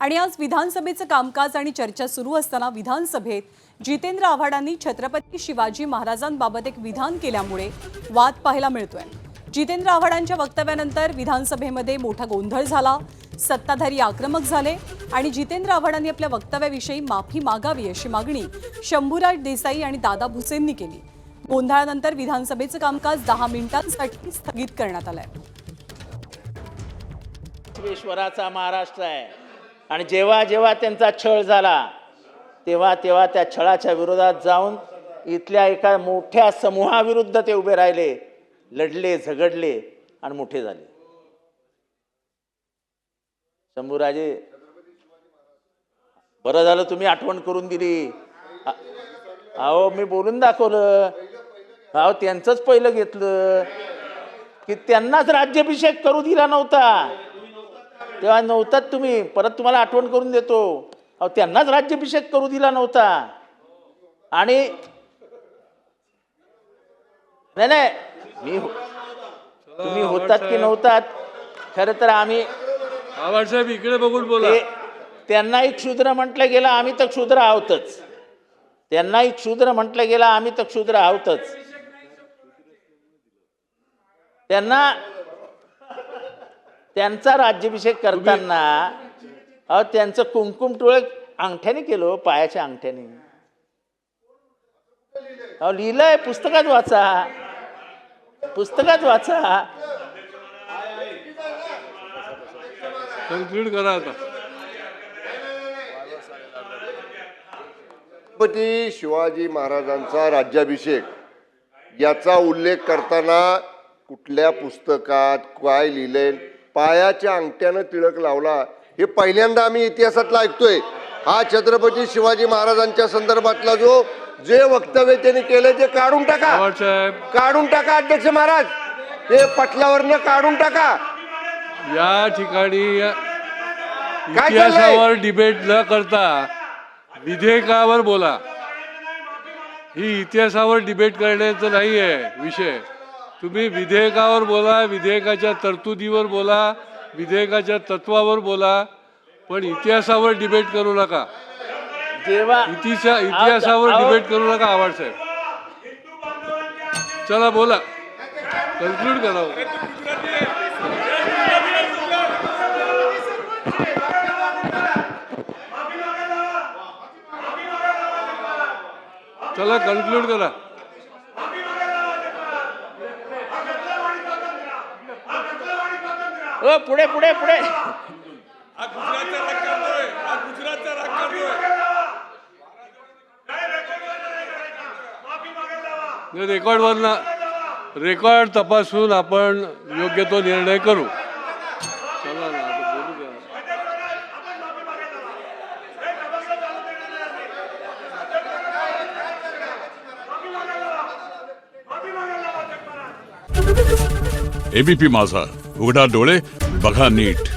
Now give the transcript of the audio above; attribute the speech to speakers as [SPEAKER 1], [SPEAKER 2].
[SPEAKER 1] आणि आज विधानसभेचं कामकाज आणि चर्चा सुरू असताना विधानसभेत जितेंद्र आव्हाडांनी छत्रपती शिवाजी महाराजांबाबत एक विधान केल्यामुळे वाद पाहायला मिळतोय। जितेंद्र आव्हाडांच्या वक्तव्यानंतर विधानसभेमध्ये मोठा गोंधळ झाला, सत्ताधारी आक्रमक झाले आणि जितेंद्र आव्हाडांनी आपल्या वक्तव्याविषयी माफी मागावी अशी मागणी शंभूराज देसाई आणि दादा भुसेंनी केली। गोंधळानंतर विधानसभेचं कामकाज 10 मिनिटांसाठी स्थगित करण्यात आलंय।
[SPEAKER 2] ईश्वराचा महाराष्ट्र आहे आणि जेव्हा जेव्हा त्यांचा छळ झाला तेव्हा तेव्हा त्या छळाच्या विरोधात जाऊन इथल्या एका मोठ्या समूहाविरुद्ध ते उभे राहिले, लढले, झगडले आणि मोठे झाले। शंभूराजे, बरं झालं तुम्ही आठवण करून दिली। अहो मी बोलून दाखवलं, अहो त्यांचंच पहिलं घेतलं की त्यांनाच राज्याभिषेक करू दिला नव्हता, तेव्हा नव्हतात तुम्ही, परत तुम्हाला आठवण करून देतो। अहो त्यांनाच राज्याभिषेक करू दिला नव्हता आणि नाही मी तुम्ही होतात की नव्हतात, खरं तर आम्ही
[SPEAKER 3] आवाजसाहेब इकडे बघून बोला।
[SPEAKER 2] त्यांनाही क्षुद्र म्हटलं गेलं, आम्ही तर क्षुद्र आहोतच। त्यांनाही क्षुद्र म्हटलं गेलं, आम्ही तर क्षुद्र आहोतच। त्यांना त्यांचा राज्याभिषेक करताना अहो त्यांचं कुंकुम टिळक अंगठ्याने केलं, पायाच्या अंगठ्याने। अहो लिहिलंय, पुस्तकात वाचा, पुस्तकात वाचा।
[SPEAKER 3] कन्क्लूड करा आता।
[SPEAKER 4] छत्रपती शिवाजी महाराजांचा राज्याभिषेक याचा उल्लेख करताना कुठल्या पुस्तकात काय लिहिलंय, पायाच्या अंगठ्यानं टिळक लावला, हे पहिल्यांदा आम्ही इतिहासातला ऐकतोय। हा छत्रपती शिवाजी महाराजांच्या संदर्भातला जे वक्तव्य त्यांनी केलं ते काढून टाका, काढून टाका अध्यक्ष महाराज, ते पटलावरनं काढून टाका।
[SPEAKER 3] या ठिकाणी इतिहासावर डिबेट न करता विधेयकावर बोला। ही इतिहासावर डिबेट करण्याचं नाही आहे विषय। तुम्ही विधेयकावर बोला, विधेयकाच्या तरतुदीवर बोला, विधेयकाच्या तत्वावर बोला, पण इतिहासावर डिबेट करू नका।
[SPEAKER 2] जेव्हा
[SPEAKER 3] इतिहासावर डिबेट करू नका आवाज साहेब। चला बोला, कन्क्लूड करा। चला कन्क्लूड करा।
[SPEAKER 2] पुढे पुढे पुढे
[SPEAKER 3] रेकॉर्ड तपासून आपण योग्य तो निर्णय करू। चला ना, आता बोलू द्या।
[SPEAKER 5] एबीपी माझा, उघडा डोळे बघा नीट।